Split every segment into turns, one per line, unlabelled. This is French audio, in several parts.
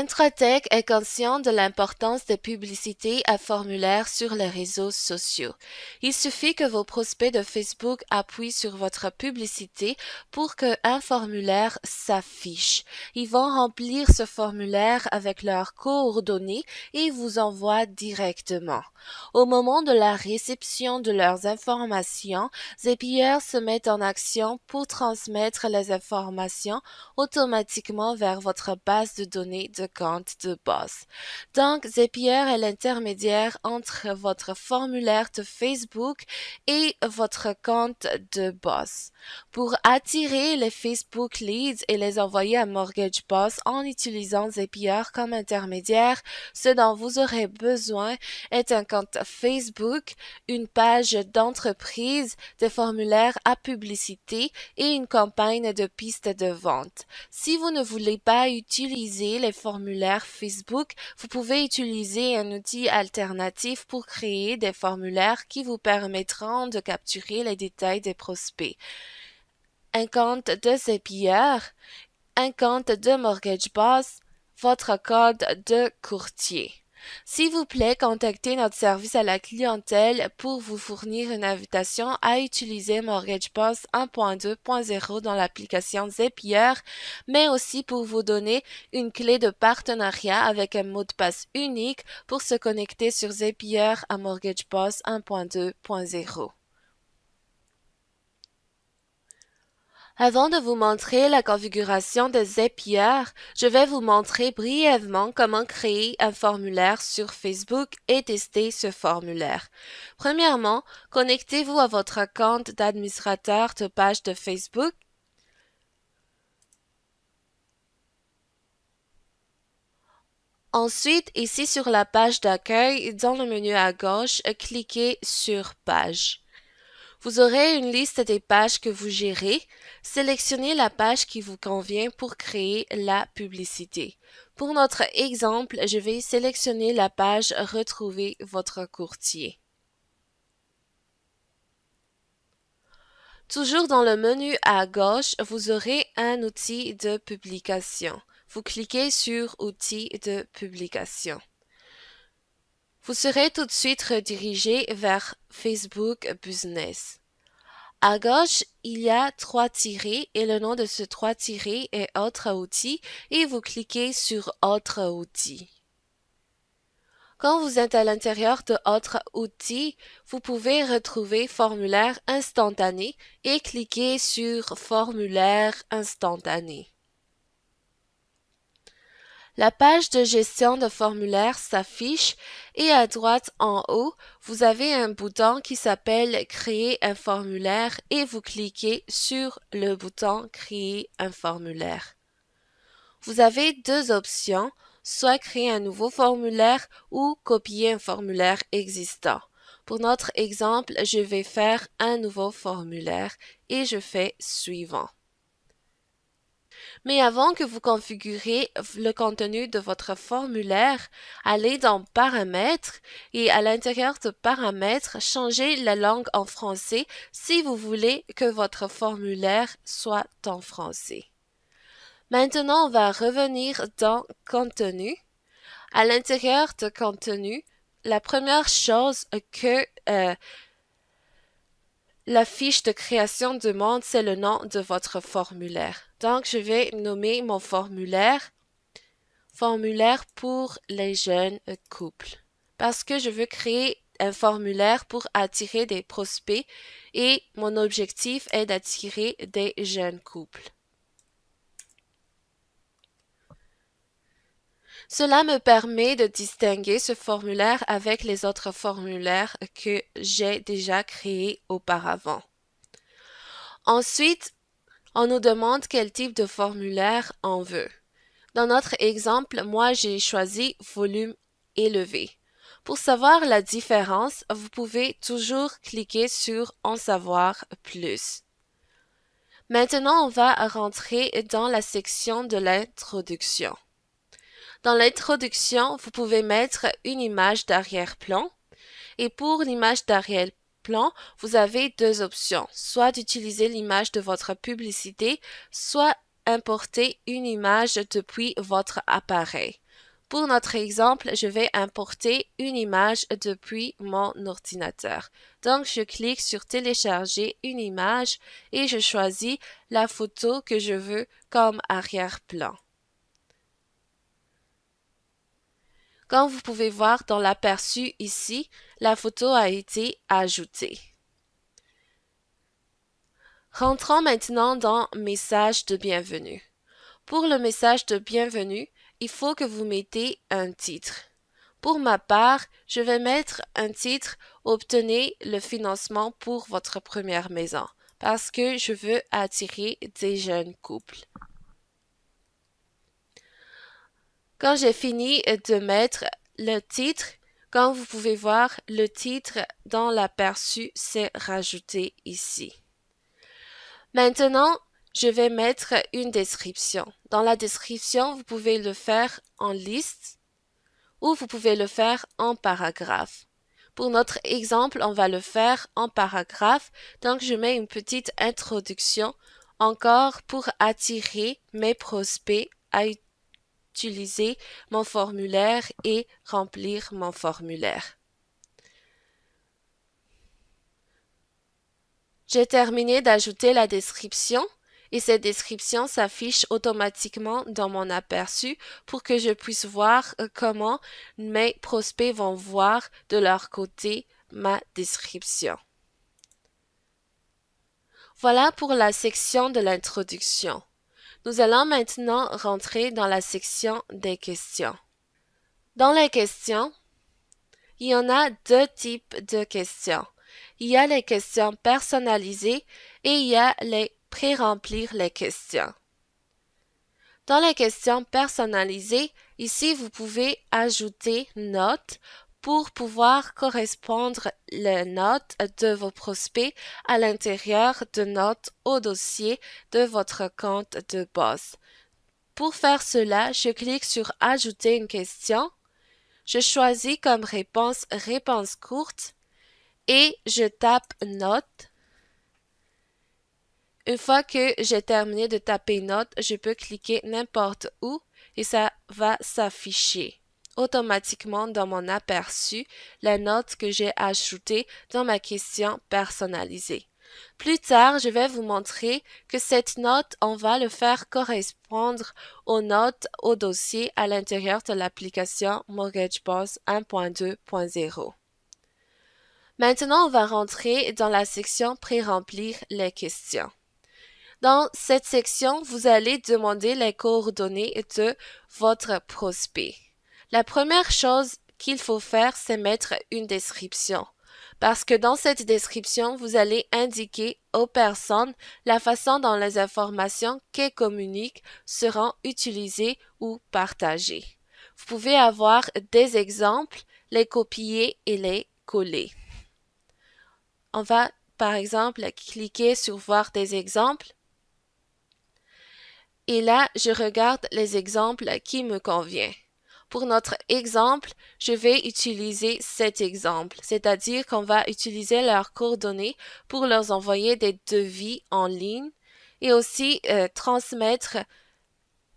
Introtech est conscient de l'importance des publicités à formulaire sur les réseaux sociaux. Il suffit que vos prospects de Facebook appuient sur votre publicité pour qu'un formulaire s'affiche. Ils vont remplir ce formulaire avec leurs coordonnées et vous envoient directement. Au moment de la réception de leurs informations, Zapier se met en action pour transmettre les informations automatiquement vers votre base de données de compte de boss. Donc, Zapier est l'intermédiaire entre votre formulaire de Facebook et votre compte de boss. Pour attirer les Facebook leads et les envoyer à Mortgage Boss en utilisant Zapier comme intermédiaire, ce dont vous aurez besoin est un compte Facebook, une page d'entreprise, des formulaires à publicité et une campagne de piste de vente. Si vous ne voulez pas utiliser les formulaires Facebook, vous pouvez utiliser un outil alternatif pour créer des formulaires qui vous permettront de capturer les détails des prospects. Un compte de Zapier, un compte de Mortgage Boss, votre code de courtier. S'il vous plaît, contactez notre service à la clientèle pour vous fournir une invitation à utiliser Mortgage Boss 1.2.0 dans l'application Zapier, mais aussi pour vous donner une clé de partenariat avec un mot de passe unique pour se connecter sur Zapier à Mortgage Boss 1.2.0. Avant de vous montrer la configuration de Zapier, je vais vous montrer brièvement comment créer un formulaire sur Facebook et tester ce formulaire. Premièrement, connectez-vous à votre compte d'administrateur de page de Facebook. Ensuite, ici sur la page d'accueil, dans le menu à gauche, cliquez sur Page. Vous aurez une liste des pages que vous gérez. Sélectionnez la page qui vous convient pour créer la publicité. Pour notre exemple, je vais sélectionner la page Retrouver votre courtier. Toujours dans le menu à gauche, vous aurez un outil de publication. Vous cliquez sur Outils de publication. Vous serez tout de suite redirigé vers Facebook Business. À gauche, il y a 3 tirets et le nom de ce 3 tirets est Autres outils et vous cliquez sur Autres outils. Quand vous êtes à l'intérieur de Autres outils, vous pouvez retrouver Formulaire instantané et cliquer sur Formulaire instantané. La page de gestion de formulaire s'affiche et à droite en haut, vous avez un bouton qui s'appelle Créer un formulaire et vous cliquez sur le bouton Créer un formulaire. Vous avez deux options, soit créer un nouveau formulaire ou copier un formulaire existant. Pour notre exemple, je vais faire un nouveau formulaire et je fais Suivant. Mais avant que vous configurez le contenu de votre formulaire, allez dans Paramètres et à l'intérieur de Paramètres, changez la langue en français si vous voulez que votre formulaire soit en français. Maintenant, on va revenir dans Contenu. À l'intérieur de Contenu, la première chose que la fiche de création demande, c'est le nom de votre formulaire. Donc, je vais nommer mon formulaire pour les jeunes couples. Parce que je veux créer un formulaire pour attirer des prospects et mon objectif est d'attirer des jeunes couples. Cela me permet de distinguer ce formulaire avec les autres formulaires que j'ai déjà créés auparavant. Ensuite, on nous demande quel type de formulaire on veut. Dans notre exemple, moi j'ai choisi volume élevé. Pour savoir la différence, vous pouvez toujours cliquer sur En savoir plus. Maintenant, on va rentrer dans la section de l'introduction. Dans l'introduction, vous pouvez mettre une image d'arrière-plan. Et pour l'image d'arrière-plan, vous avez deux options, soit d'utiliser l'image de votre publicité, soit importer une image depuis votre appareil. Pour notre exemple, je vais importer une image depuis mon ordinateur. Donc, je clique sur télécharger une image et je choisis la photo que je veux comme arrière-plan. Comme vous pouvez voir dans l'aperçu ici, la photo a été ajoutée. Rentrons maintenant dans Message de bienvenue. Pour le message de bienvenue, il faut que vous mettez un titre. Pour ma part, je vais mettre un titre « Obtenez le financement pour votre première maison » parce que je veux attirer des jeunes couples. Quand j'ai fini de mettre le titre, comme vous pouvez voir, le titre dans l'aperçu s'est rajouté ici. Maintenant, je vais mettre une description. Dans la description, vous pouvez le faire en liste ou vous pouvez le faire en paragraphe. Pour notre exemple, on va le faire en paragraphe, donc je mets une petite introduction encore pour attirer mes prospects à utiliser mon formulaire et remplir mon formulaire. J'ai terminé d'ajouter la description et cette description s'affiche automatiquement dans mon aperçu pour que je puisse voir comment mes prospects vont voir de leur côté ma description. Voilà pour la section de l'introduction. Nous allons maintenant rentrer dans la section des questions. Dans les questions, il y en a deux types de questions. Il y a les questions personnalisées et il y a les pré-remplir les questions. Dans les questions personnalisées, ici vous pouvez ajouter notes pour pouvoir correspondre les notes de vos prospects à l'intérieur de notes au dossier de votre compte de boss. Pour faire cela, je clique sur Ajouter une question. Je choisis comme réponse réponse courte et je tape note. Une fois que j'ai terminé de taper note, je peux cliquer n'importe où et ça va s'afficher automatiquement dans mon aperçu la note que j'ai ajoutée dans ma question personnalisée. Plus tard, je vais vous montrer que cette note, on va le faire correspondre aux notes au dossier à l'intérieur de l'application Mortgage Boss 1.2.0. Maintenant, on va rentrer dans la section Pré-remplir les questions. Dans cette section, vous allez demander les coordonnées de votre prospect. La première chose qu'il faut faire, c'est mettre une description. Parce que dans cette description, vous allez indiquer aux personnes la façon dont les informations qu'elles communiquent seront utilisées ou partagées. Vous pouvez avoir des exemples, les copier et les coller. On va, par exemple, cliquer sur Voir des exemples. Et là, je regarde les exemples qui me conviennent. Pour notre exemple, je vais utiliser cet exemple, c'est-à-dire qu'on va utiliser leurs coordonnées pour leur envoyer des devis en ligne et aussi transmettre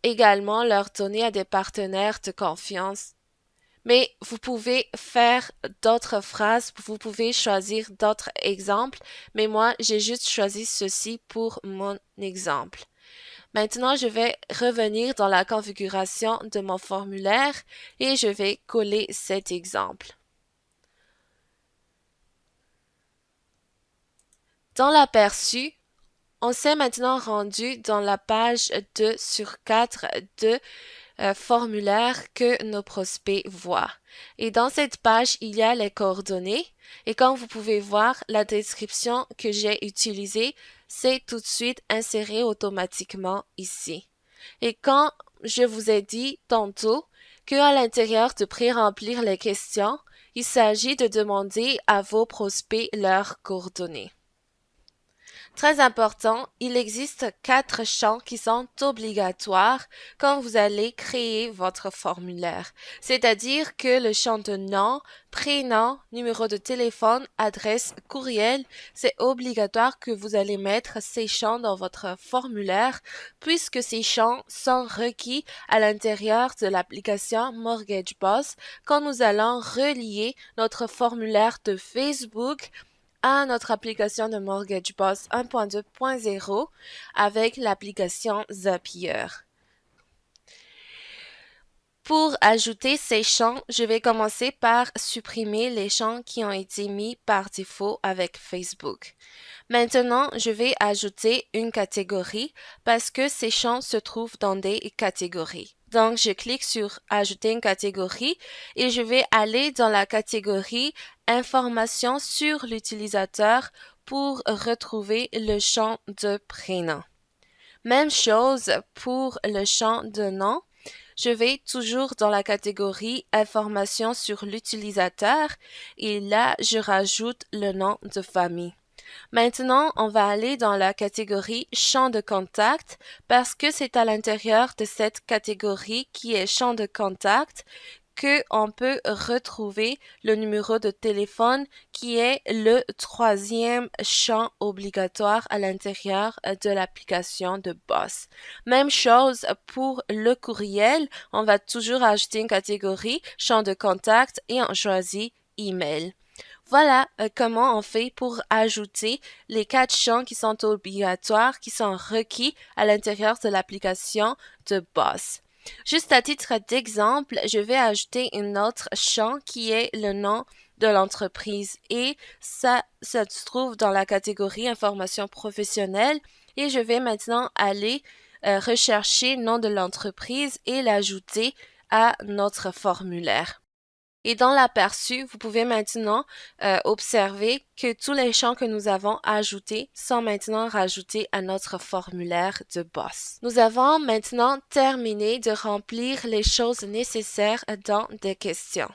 également leurs données à des partenaires de confiance. Mais vous pouvez faire d'autres phrases, vous pouvez choisir d'autres exemples, mais moi, j'ai juste choisi ceci pour mon exemple. Maintenant, je vais revenir dans la configuration de mon formulaire et je vais coller cet exemple. Dans l'aperçu, on s'est maintenant rendu dans la page 2 sur 4 de formulaire que nos prospects voient. Et dans cette page, il y a les coordonnées. Et comme vous pouvez voir, la description que j'ai utilisée, c'est tout de suite inséré automatiquement ici. Et quand je vous ai dit tantôt qu'à l'intérieur de pré-remplir les questions, il s'agit de demander à vos prospects leurs coordonnées. Très important, il existe 4 champs qui sont obligatoires quand vous allez créer votre formulaire. C'est-à-dire que le champ de nom, prénom, numéro de téléphone, adresse, courriel, c'est obligatoire que vous allez mettre ces champs dans votre formulaire puisque ces champs sont requis à l'intérieur de l'application Mortgage Boss quand nous allons relier notre formulaire de Facebook à notre application de Mortgage Boss 1.2.0 avec l'application Zapier. Pour ajouter ces champs, je vais commencer par supprimer les champs qui ont été mis par défaut avec Facebook. Maintenant, je vais ajouter une catégorie parce que ces champs se trouvent dans des catégories. Donc, je clique sur Ajouter une catégorie et je vais aller dans la catégorie Informations sur l'utilisateur pour retrouver le champ de prénom. Même chose pour le champ de nom. Je vais toujours dans la catégorie Informations sur l'utilisateur et là, je rajoute le nom de famille. Maintenant, on va aller dans la catégorie champ de contact parce que c'est à l'intérieur de cette catégorie qui est champ de contact que on peut retrouver le numéro de téléphone qui est le 3e champ obligatoire à l'intérieur de l'application de Boss. Même chose pour le courriel, on va toujours ajouter une catégorie champ de contact et on choisit email. Voilà comment on fait pour ajouter les 4 champs qui sont obligatoires, qui sont requis à l'intérieur de l'application de Boss. Juste à titre d'exemple, je vais ajouter un autre champ qui est le nom de l'entreprise et ça se trouve dans la catégorie information professionnelle et je vais maintenant aller rechercher le nom de l'entreprise et l'ajouter à notre formulaire. Et dans l'aperçu, vous pouvez maintenant observer que tous les champs que nous avons ajoutés sont maintenant rajoutés à notre formulaire de Boss. Nous avons maintenant terminé de remplir les choses nécessaires dans des questions.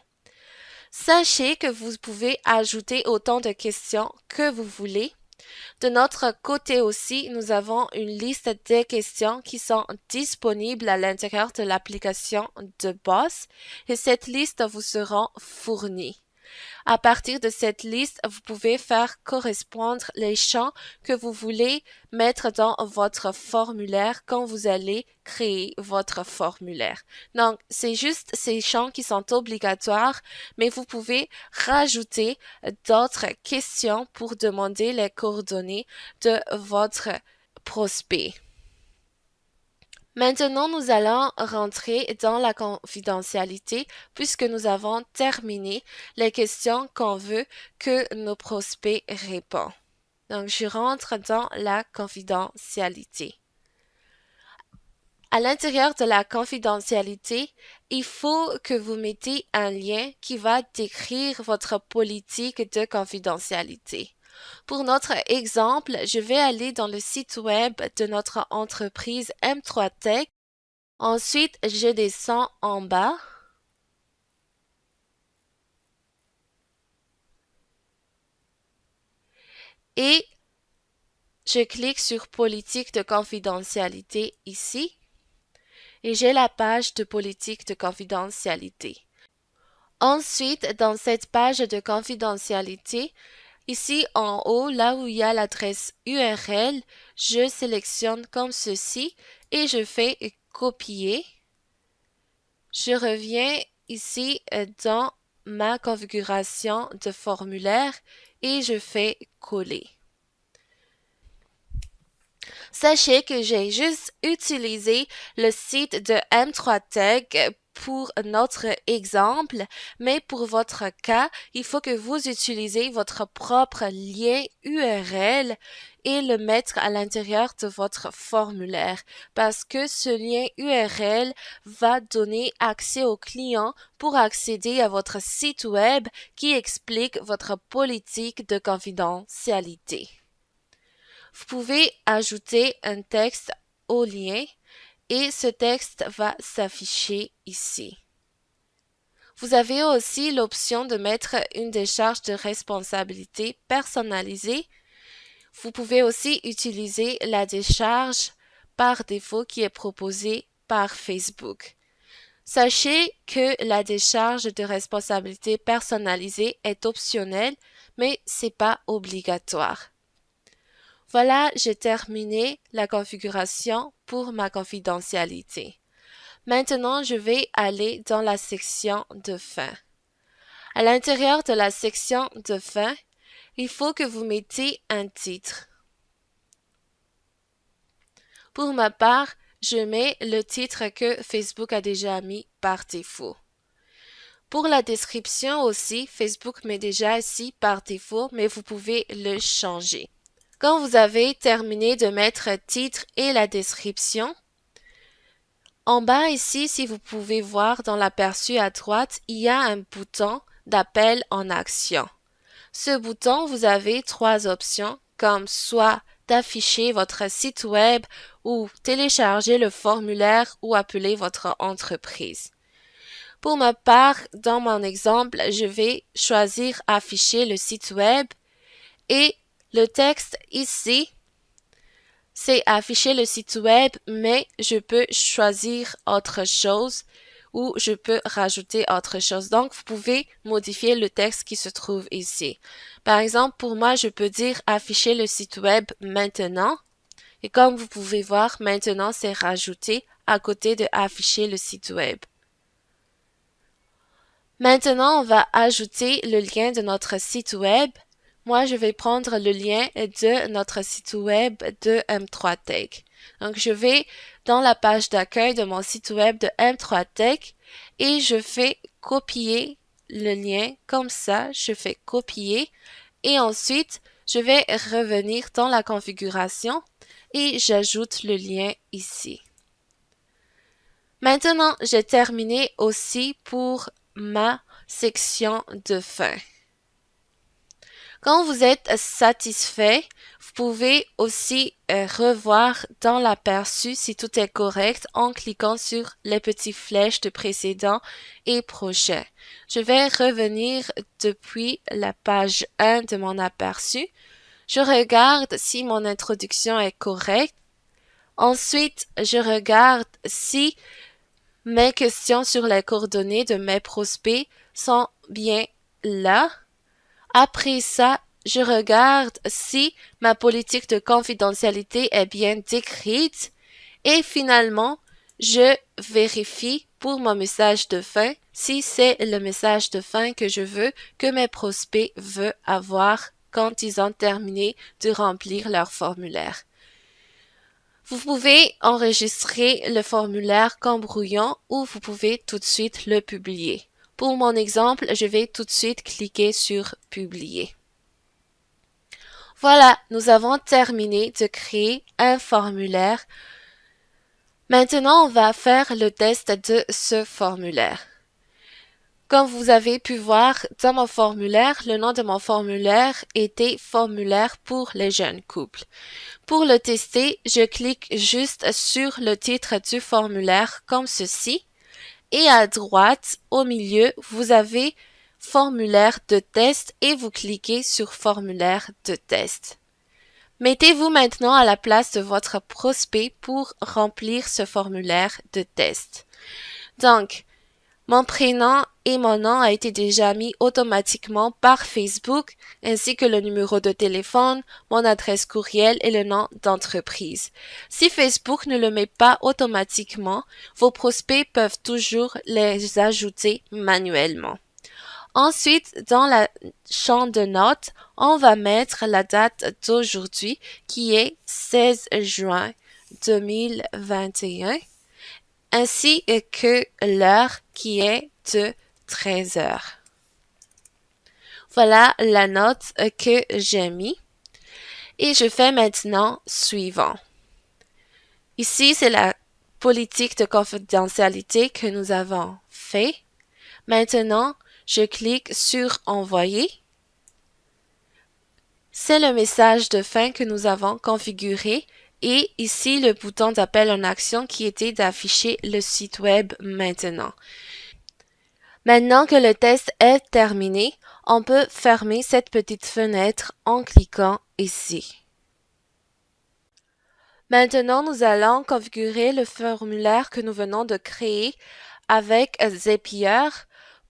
Sachez que vous pouvez ajouter autant de questions que vous voulez. De notre côté aussi, nous avons une liste des questions qui sont disponibles à l'intérieur de l'application de Boss et cette liste vous sera fournie. À partir de cette liste, vous pouvez faire correspondre les champs que vous voulez mettre dans votre formulaire quand vous allez créer votre formulaire. Donc, c'est juste ces champs qui sont obligatoires, mais vous pouvez rajouter d'autres questions pour demander les coordonnées de votre prospect. Maintenant, nous allons rentrer dans la confidentialité puisque nous avons terminé les questions qu'on veut que nos prospects répondent. Donc, je rentre dans la confidentialité. À l'intérieur de la confidentialité, il faut que vous mettez un lien qui va décrire votre politique de confidentialité. Pour notre exemple, je vais aller dans le site web de notre entreprise M3 Tech. Ensuite, je descends en bas. Et je clique sur politique de confidentialité ici. Et j'ai la page de politique de confidentialité. Ensuite, dans cette page de confidentialité, ici en haut, là où il y a l'adresse URL, je sélectionne comme ceci et je fais copier. Je reviens ici dans ma configuration de formulaire et je fais coller. Sachez que j'ai juste utilisé le site de M3 Tech pour notre exemple, mais pour votre cas, il faut que vous utilisez votre propre lien URL et le mettre à l'intérieur de votre formulaire parce que ce lien URL va donner accès au client pour accéder à votre site web qui explique votre politique de confidentialité. Vous pouvez ajouter un texte au lien et ce texte va s'afficher ici. Vous avez aussi l'option de mettre une décharge de responsabilité personnalisée Vous pouvez aussi utiliser la décharge par défaut qui est proposée par Facebook. Sachez que la décharge de responsabilité personnalisée est optionnelle, mais c'est pas obligatoire. Voilà, j'ai terminé la configuration pour ma confidentialité. Maintenant, je vais aller dans la section de fin. À l'intérieur de la section de fin, il faut que vous mettiez un titre. Pour ma part, je mets le titre que Facebook a déjà mis par défaut. Pour la description aussi, Facebook met déjà ici par défaut, mais vous pouvez le changer. Quand vous avez terminé de mettre titre et la description, en bas ici, si vous pouvez voir dans l'aperçu à droite, il y a un bouton d'appel en action. Ce bouton, vous avez trois options, comme soit d'afficher votre site web ou télécharger le formulaire ou appeler votre entreprise. Pour ma part, dans mon exemple, je vais choisir afficher le site web et le texte ici, c'est afficher le site web, mais je peux choisir autre chose ou je peux rajouter autre chose. Donc, vous pouvez modifier le texte qui se trouve ici. Par exemple, pour moi, je peux dire afficher le site web maintenant. Et comme vous pouvez voir, maintenant, c'est rajouté à côté de afficher le site web. Maintenant, on va ajouter le lien de notre site web. Moi, je vais prendre le lien de notre site web de M3Tech. Donc, je vais dans la page d'accueil de mon site web de M3Tech et je fais copier le lien comme ça. Je fais copier et ensuite, je vais revenir dans la configuration et j'ajoute le lien ici. Maintenant, j'ai terminé aussi pour ma section de fin. Quand vous êtes satisfait, vous pouvez aussi revoir dans l'aperçu si tout est correct en cliquant sur les petites flèches de précédent et prochain. Je vais revenir depuis la page 1 de mon aperçu. Je regarde si mon introduction est correcte. Ensuite, je regarde si mes questions sur les coordonnées de mes prospects sont bien là. Après ça, je regarde si ma politique de confidentialité est bien décrite et finalement, je vérifie pour mon message de fin si c'est le message de fin que je veux que mes prospects veulent avoir quand ils ont terminé de remplir leur formulaire. Vous pouvez enregistrer le formulaire comme brouillon ou vous pouvez tout de suite le publier. Pour mon exemple, je vais tout de suite cliquer sur Publier. Voilà, nous avons terminé de créer un formulaire. Maintenant, on va faire le test de ce formulaire. Comme vous avez pu voir dans mon formulaire, le nom de mon formulaire était Formulaire pour les jeunes couples. Pour le tester, je clique juste sur le titre du formulaire comme ceci. Et à droite, au milieu, vous avez Formulaire de test et vous cliquez sur Formulaire de test. Mettez-vous maintenant à la place de votre prospect pour remplir ce formulaire de test. Donc, mon prénom et mon nom a été déjà mis automatiquement par Facebook, ainsi que le numéro de téléphone, mon adresse courriel et le nom d'entreprise. Si Facebook ne le met pas automatiquement, vos prospects peuvent toujours les ajouter manuellement. Ensuite, dans la champ de notes, on va mettre la date d'aujourd'hui qui est 16 juin 2021. Ainsi que l'heure qui est de 13 heures. Voilà la note que j'ai mis. Et je fais maintenant suivant. Ici, c'est la politique de confidentialité que nous avons fait. Maintenant, je clique sur Envoyer. C'est le message de fin que nous avons configuré. Et ici, le bouton d'appel en action qui était d'afficher le site web maintenant. Maintenant que le test est terminé, on peut fermer cette petite fenêtre en cliquant ici. Maintenant, nous allons configurer le formulaire que nous venons de créer avec Zapier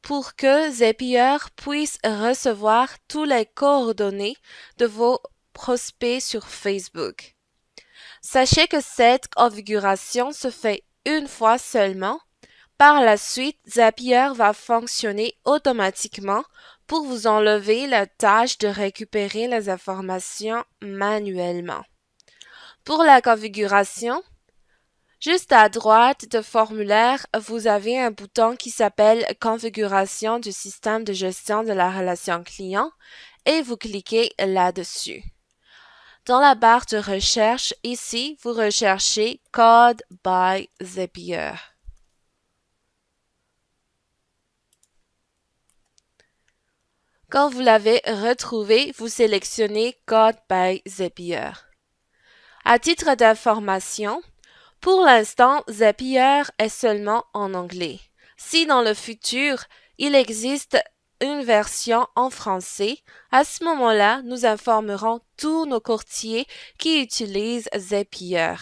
pour que Zapier puisse recevoir toutes les coordonnées de vos prospects sur Facebook. Sachez que cette configuration se fait une fois seulement. Par la suite, Zapier va fonctionner automatiquement pour vous enlever la tâche de récupérer les informations manuellement. Pour la configuration, juste à droite de formulaire, vous avez un bouton qui s'appelle Configuration du système de gestion de la relation client et vous cliquez là-dessus. Dans la barre de recherche, ici, vous recherchez Code by Zapier. Quand vous l'avez retrouvé, vous sélectionnez Code by Zapier. À titre d'information, pour l'instant, Zapier est seulement en anglais. Si dans le futur, il existe une version en français, à ce moment-là, nous informerons tous nos courtiers qui utilisent Zapier.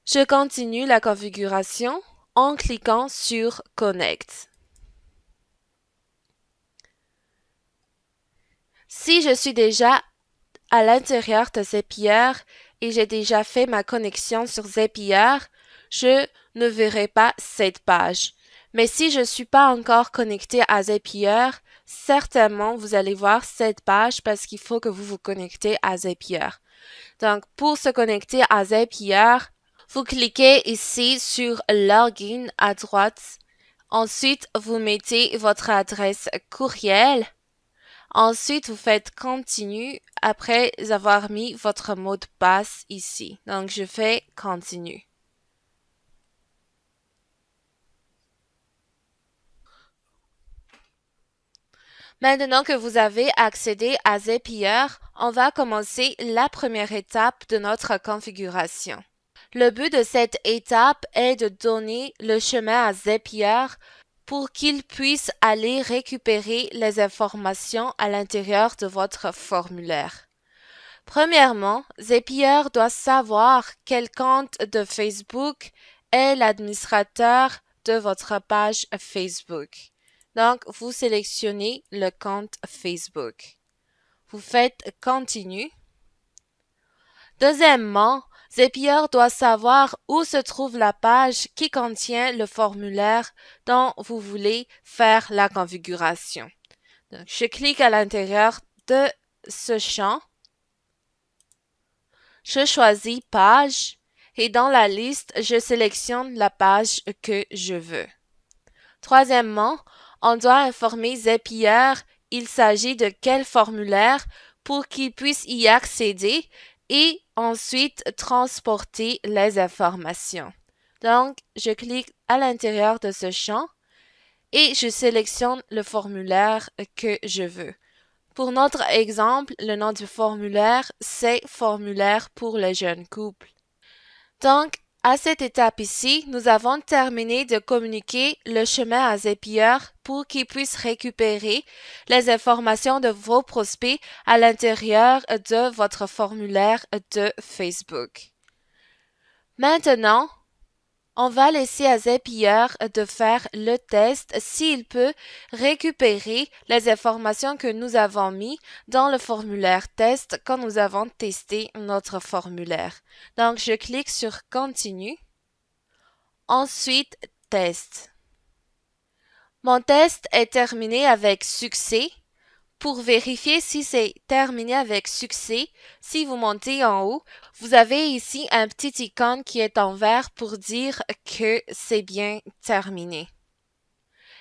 Je continue la configuration en cliquant sur Connect. Si je suis déjà à l'intérieur de Zapier et j'ai déjà fait ma connexion sur Zapier, je ne verrai pas cette page. Mais si je ne suis pas encore connecté à Zapier, certainement vous allez voir cette page parce qu'il faut que vous vous connectez à Zapier. Donc, pour se connecter à Zapier, vous cliquez ici sur Login à droite. Ensuite, vous mettez votre adresse courriel. Ensuite, vous faites Continue après avoir mis votre mot de passe ici. Donc, je fais Continue. Maintenant que vous avez accédé à Zapier, on va commencer la première étape de notre configuration. Le but de cette étape est de donner le chemin à Zapier pour qu'il puisse aller récupérer les informations à l'intérieur de votre formulaire. Premièrement, Zapier doit savoir quel compte de Facebook est l'administrateur de votre page Facebook. Donc, vous sélectionnez le compte Facebook. Vous faites Continue. Deuxièmement, Zapier doit savoir où se trouve la page qui contient le formulaire dont vous voulez faire la configuration. Donc, je clique à l'intérieur de ce champ. Je choisis Page et dans la liste, je sélectionne la page que je veux. Troisièmement, on doit informer Zapier il s'agit de quel formulaire pour qu'il puisse y accéder et ensuite transporter les informations. Donc, je clique à l'intérieur de ce champ et je sélectionne le formulaire que je veux. Pour notre exemple, le nom du formulaire, c'est Formulaire pour les jeunes couples. Donc, à cette étape ici, nous avons terminé de communiquer le chemin à Zapier pour qu'il puisse récupérer les informations de vos prospects à l'intérieur de votre formulaire de Facebook. Maintenant, on va laisser à Zapier de faire le test s'il peut récupérer les informations que nous avons mis dans le formulaire test quand nous avons testé notre formulaire. Donc, je clique sur Continue. Ensuite, Test. Mon test est terminé avec succès. Pour vérifier si c'est terminé avec succès, si vous montez en haut, vous avez ici un petit icône qui est en vert pour dire que c'est bien terminé.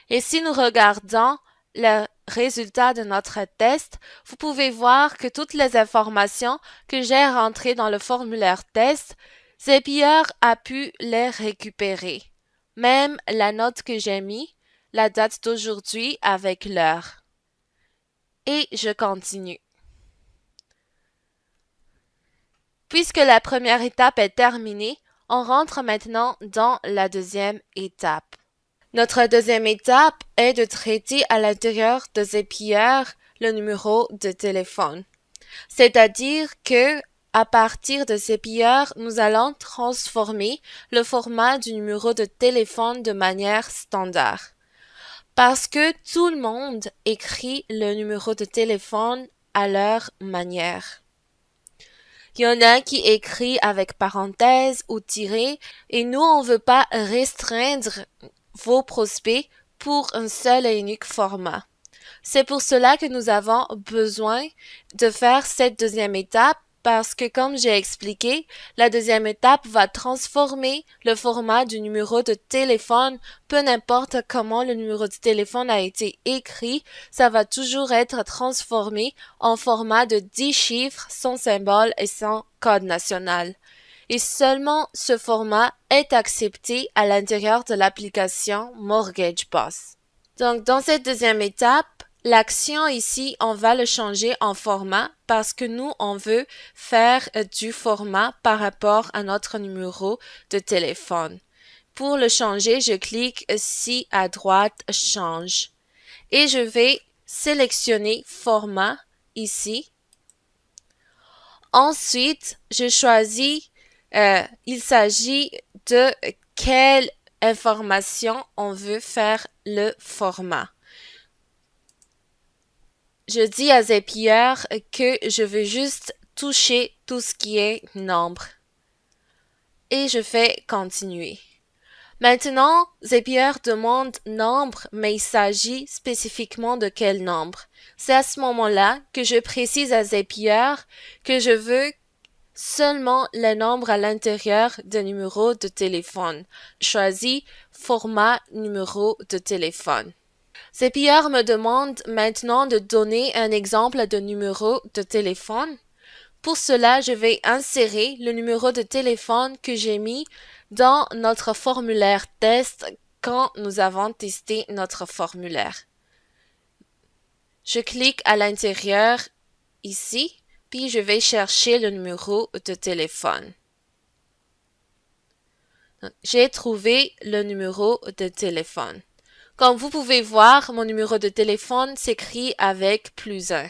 Et si nous regardons le résultat de notre test, vous pouvez voir que toutes les informations que j'ai rentrées dans le formulaire test, Zapier a pu les récupérer. Même la note que j'ai mis, la date d'aujourd'hui avec l'heure. Et je continue. Puisque la première étape est terminée, on rentre maintenant dans la deuxième étape. Notre deuxième étape est de traiter à l'intérieur de Zapier le numéro de téléphone. C'est-à-dire que à partir de Zapier, nous allons transformer le format du numéro de téléphone de manière standard. Parce que tout le monde écrit le numéro de téléphone à leur manière. Il y en a qui écrit avec parenthèses ou tirés et nous, on veut pas restreindre vos prospects pour un seul et unique format. C'est pour cela que nous avons besoin de faire cette deuxième étape parce que, comme j'ai expliqué, la deuxième étape va transformer le format du numéro de téléphone, peu n'importe comment le numéro de téléphone a été écrit, ça va toujours être transformé en format de 10 chiffres sans symbole et sans code national. Et seulement ce format est accepté à l'intérieur de l'application Mortgage Boss. Donc, dans cette deuxième étape, l'action ici, on va le changer en format parce que nous, on veut faire du format par rapport à notre numéro de téléphone. Pour le changer, je clique ici à droite, change. Et je vais sélectionner format ici. Ensuite, je choisis, il s'agit de quelle information on veut faire le format. Je dis à Zapier que je veux juste toucher tout ce qui est nombre. Et je fais continuer. Maintenant, Zapier demande nombre, mais il s'agit spécifiquement de quel nombre. C'est à ce moment-là que je précise à Zapier que je veux seulement le nombre à l'intérieur de numéro de téléphone. Choisis format numéro de téléphone. Zapier me demande maintenant de donner un exemple de numéro de téléphone. Pour cela, je vais insérer le numéro de téléphone que j'ai mis dans notre formulaire test quand nous avons testé notre formulaire. Je clique à l'intérieur ici, puis je vais chercher le numéro de téléphone. J'ai trouvé le numéro de téléphone. Comme vous pouvez voir, mon numéro de téléphone s'écrit avec +1.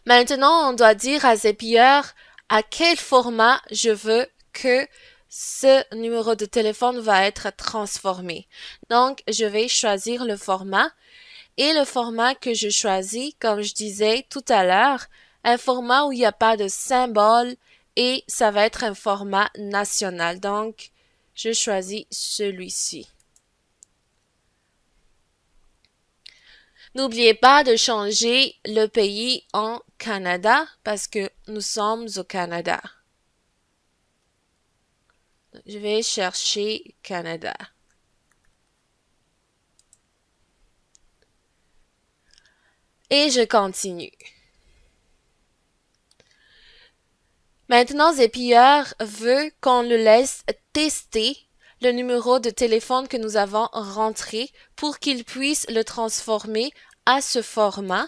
Maintenant, on doit dire à Zapier à quel format je veux que ce numéro de téléphone va être transformé. Donc, je vais choisir le format et le format que je choisis, comme je disais tout à l'heure, un format où il n'y a pas de symbole et ça va être un format national. Donc, je choisis celui-ci. N'oubliez pas de changer le pays en Canada parce que nous sommes au Canada. Je vais chercher Canada. Et je continue. Maintenant, Zapier veut qu'on le laisse tester le numéro de téléphone que nous avons rentré pour qu'il puisse le transformer à ce format.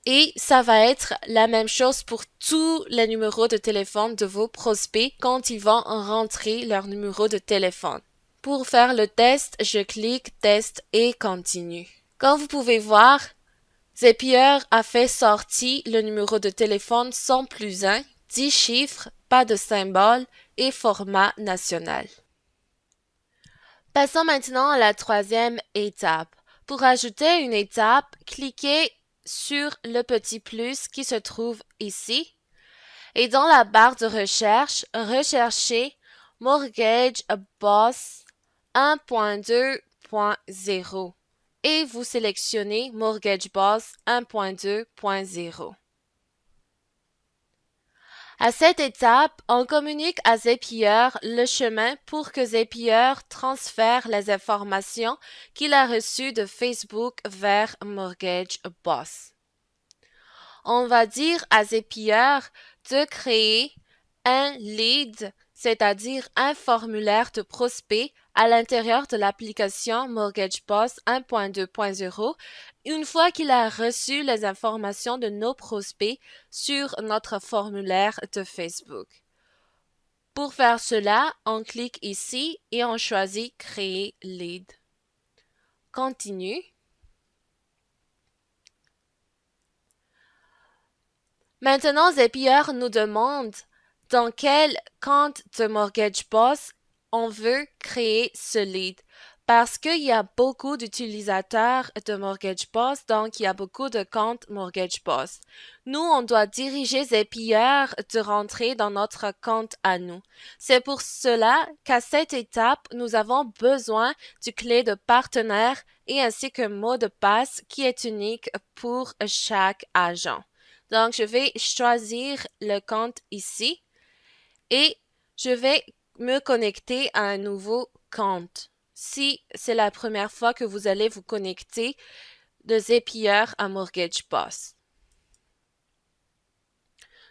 Et ça va être la même chose pour tous les numéros de téléphone de vos prospects quand ils vont rentrer leur numéro de téléphone. Pour faire le test, je clique Test et continue. Comme vous pouvez voir, Zapier a fait sortir le numéro de téléphone sans +1, 10 chiffres, pas de symbole et format national. Passons maintenant à la troisième étape. Pour ajouter une étape, cliquez sur le petit plus qui se trouve ici et dans la barre de recherche, recherchez Mortgage Boss 1.2.0 et vous sélectionnez Mortgage Boss 1.2.0. À cette étape, on communique à Zapier le chemin pour que Zapier transfère les informations qu'il a reçues de Facebook vers Mortgage Boss. On va dire à Zapier de créer un lead, c'est-à-dire un formulaire de prospect à l'intérieur de l'application Mortgage Boss 1.2.0 une fois qu'il a reçu les informations de nos prospects sur notre formulaire de Facebook. Pour faire cela, on clique ici et on choisit Créer lead. Continue. Maintenant, Zapier nous demande dans quel compte de Mortgage Boss on veut créer ce lead. Parce qu'il y a beaucoup d'utilisateurs de Mortgage Boss, donc il y a beaucoup de comptes Mortgage Boss. Nous, on doit diriger Zapier de rentrer dans notre compte à nous. C'est pour cela qu'à cette étape, nous avons besoin du clé de partenaire et ainsi qu'un mot de passe qui est unique pour chaque agent. Donc, je vais choisir le compte ici et je vais me connecter à un nouveau compte. Si c'est la première fois que vous allez vous connecter de Zapier à Mortgage Boss.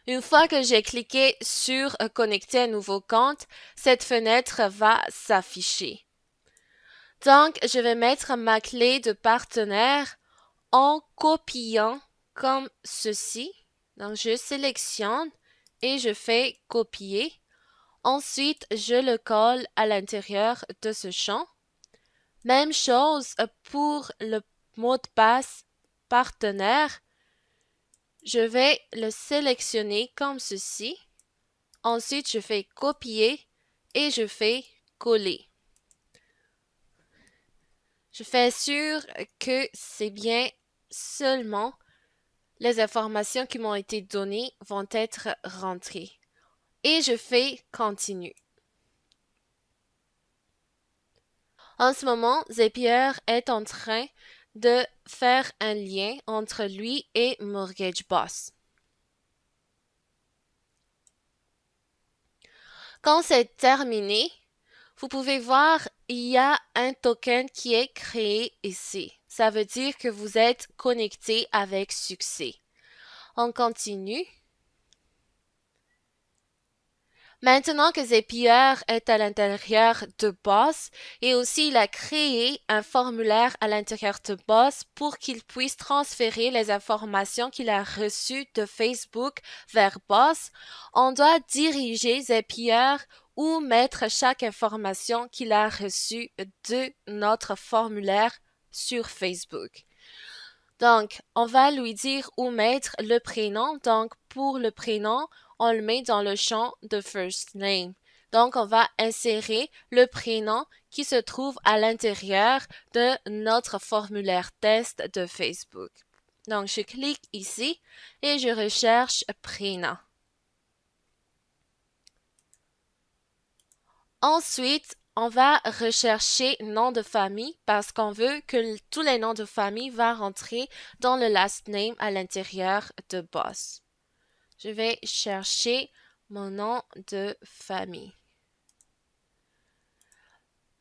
Une fois que j'ai cliqué sur connecter un nouveau compte, cette fenêtre va s'afficher. Donc, je vais mettre ma clé de partenaire en copiant comme ceci. Donc, je sélectionne et je fais copier. Ensuite, je le colle à l'intérieur de ce champ. Même chose pour le mot de passe partenaire. Je vais le sélectionner comme ceci. Ensuite, je fais copier et je fais coller. Je fais sûr que c'est bien seulement les informations qui m'ont été données vont être rentrées. Et je fais continue. En ce moment, Zapier est en train de faire un lien entre lui et Mortgage Boss. Quand c'est terminé, vous pouvez voir, il y a un token qui est créé ici. Ça veut dire que vous êtes connecté avec succès. On continue. Maintenant que Zapier est à l'intérieur de Boss et aussi il a créé un formulaire à l'intérieur de Boss pour qu'il puisse transférer les informations qu'il a reçues de Facebook vers Boss, on doit diriger Zapier ou mettre chaque information qu'il a reçue de notre formulaire sur Facebook. Donc, on va lui dire où mettre le prénom. Donc, pour le prénom, on le met dans le champ de first name. Donc, on va insérer le prénom qui se trouve à l'intérieur de notre formulaire test de Facebook. Donc, je clique ici et je recherche prénom. Ensuite, on va rechercher nom de famille parce qu'on veut que tous les noms de famille vont rentrer dans le last name à l'intérieur de Boss. Je vais chercher mon nom de famille.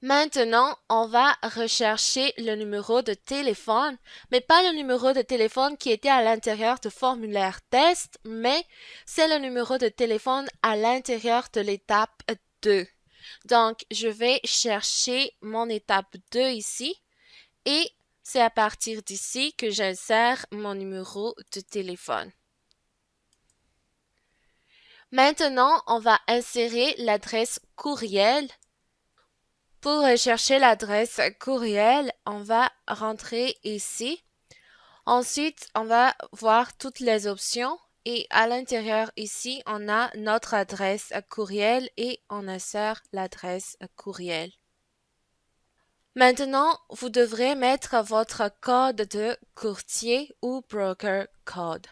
Maintenant, on va rechercher le numéro de téléphone, mais pas le numéro de téléphone qui était à l'intérieur du formulaire test, mais c'est le numéro de téléphone à l'intérieur de l'étape 2. Donc, je vais chercher mon étape 2 ici et c'est à partir d'ici que j'insère mon numéro de téléphone. Maintenant, on va insérer l'adresse courriel. Pour rechercher l'adresse courriel, on va rentrer ici. Ensuite, on va voir toutes les options. Et à l'intérieur ici, on a notre adresse courriel et on insère l'adresse courriel. Maintenant, vous devrez mettre votre code de courtier ou broker code.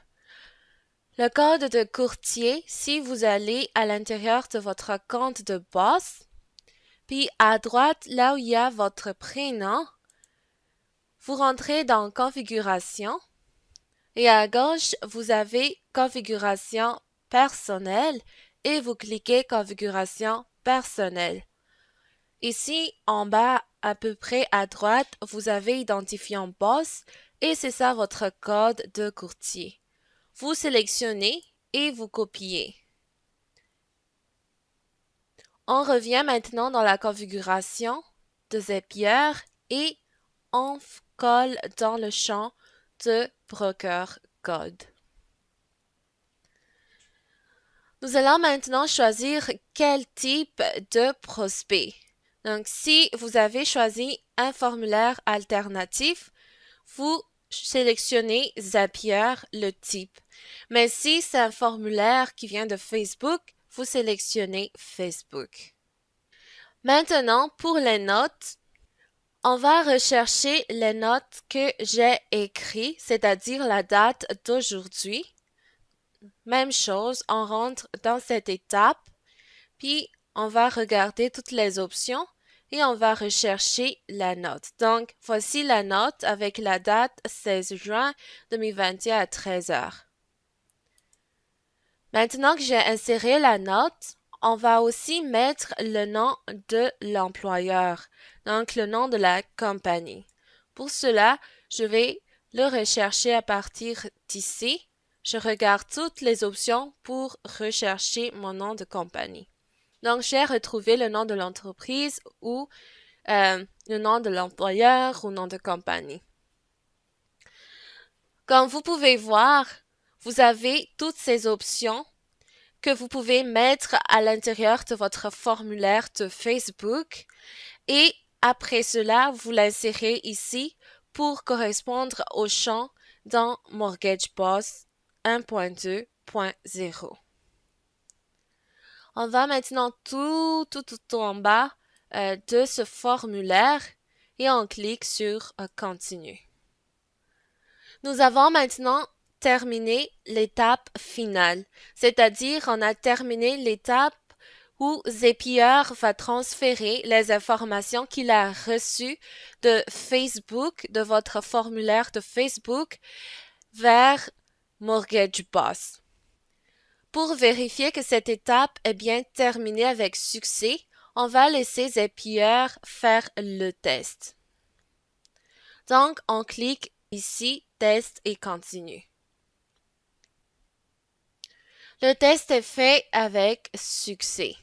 Le code de courtier, si vous allez à l'intérieur de votre compte de Boss, puis à droite, là où il y a votre prénom, vous rentrez dans Configuration. Et à gauche, vous avez Configuration personnelle et vous cliquez Configuration personnelle. Ici, en bas, à peu près à droite, vous avez Identifiant Boss et c'est ça votre code de courtier. Vous sélectionnez et vous copiez. On revient maintenant dans la configuration de Zapier et on colle dans le champ de Broker Code. Nous allons maintenant choisir quel type de prospect. Donc, si vous avez choisi un formulaire alternatif, vous sélectionnez Zapier, le type. Mais si c'est un formulaire qui vient de Facebook, vous sélectionnez Facebook. Maintenant, pour les notes, on va rechercher les notes que j'ai écrites, c'est-à-dire la date d'aujourd'hui. Même chose, on rentre dans cette étape, puis on va regarder toutes les options et on va rechercher la note. Donc, voici la note avec la date 16 juin 2021 à 13 heures. Maintenant que j'ai inséré la note, on va aussi mettre le nom de l'employeur, donc le nom de la compagnie. Pour cela, je vais le rechercher à partir d'ici. Je regarde toutes les options pour rechercher mon nom de compagnie. Donc, j'ai retrouvé le nom de l'entreprise ou le nom de l'employeur ou nom de compagnie. Comme vous pouvez voir, vous avez toutes ces options que vous pouvez mettre à l'intérieur de votre formulaire de Facebook et après cela, vous l'insérez ici pour correspondre au champ dans Mortgage Boss 1.2.0. On va maintenant tout en bas de ce formulaire et on clique sur Continue. Nous avons maintenant terminé l'étape finale, c'est-à-dire on a terminé l'étape où Zapier va transférer les informations qu'il a reçues de Facebook, de votre formulaire de Facebook, vers Mortgage Boss. Pour vérifier que cette étape est bien terminée avec succès, on va laisser Zapier faire le test. Donc, on clique ici, test et continue. Le test est fait avec succès.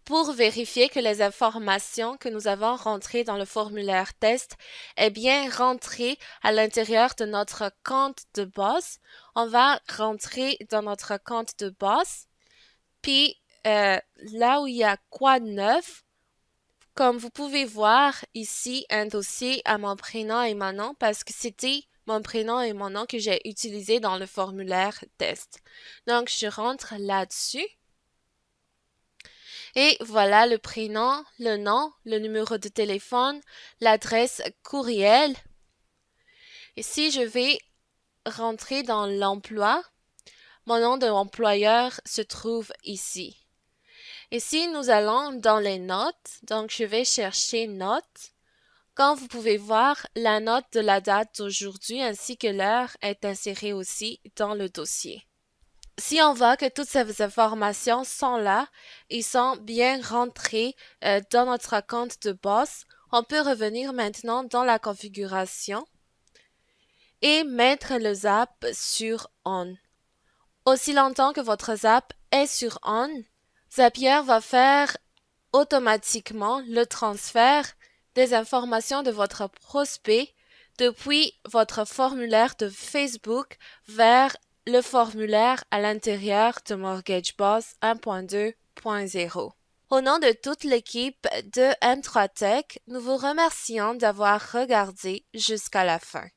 Pour vérifier que les informations que nous avons rentrées dans le formulaire test est bien rentrées à l'intérieur de notre compte de Boss, on va rentrer dans notre compte de Boss. Puis là où il y a quoi de neuf, comme vous pouvez voir ici un dossier à mon prénom et mon nom parce que c'était mon prénom et mon nom que j'ai utilisé dans le formulaire test. Donc je rentre là-dessus. Et voilà le prénom, le nom, le numéro de téléphone, l'adresse courriel. Et si je vais rentrer dans l'emploi, mon nom de l'employeur se trouve ici. Et si nous allons dans les notes, donc je vais chercher notes. Comme vous pouvez voir, la note de la date d'aujourd'hui ainsi que l'heure est insérée aussi dans le dossier. Si on voit que toutes ces informations sont là et sont bien rentrées dans notre compte de Boss, on peut revenir maintenant dans la configuration et mettre le Zap sur On. Aussi longtemps que votre Zap est sur On, Zapier va faire automatiquement le transfert des informations de votre prospect depuis votre formulaire de Facebook vers le formulaire à l'intérieur de Mortgage Boss 1.2.0. Au nom de toute l'équipe de M3 Tech, nous vous remercions d'avoir regardé jusqu'à la fin.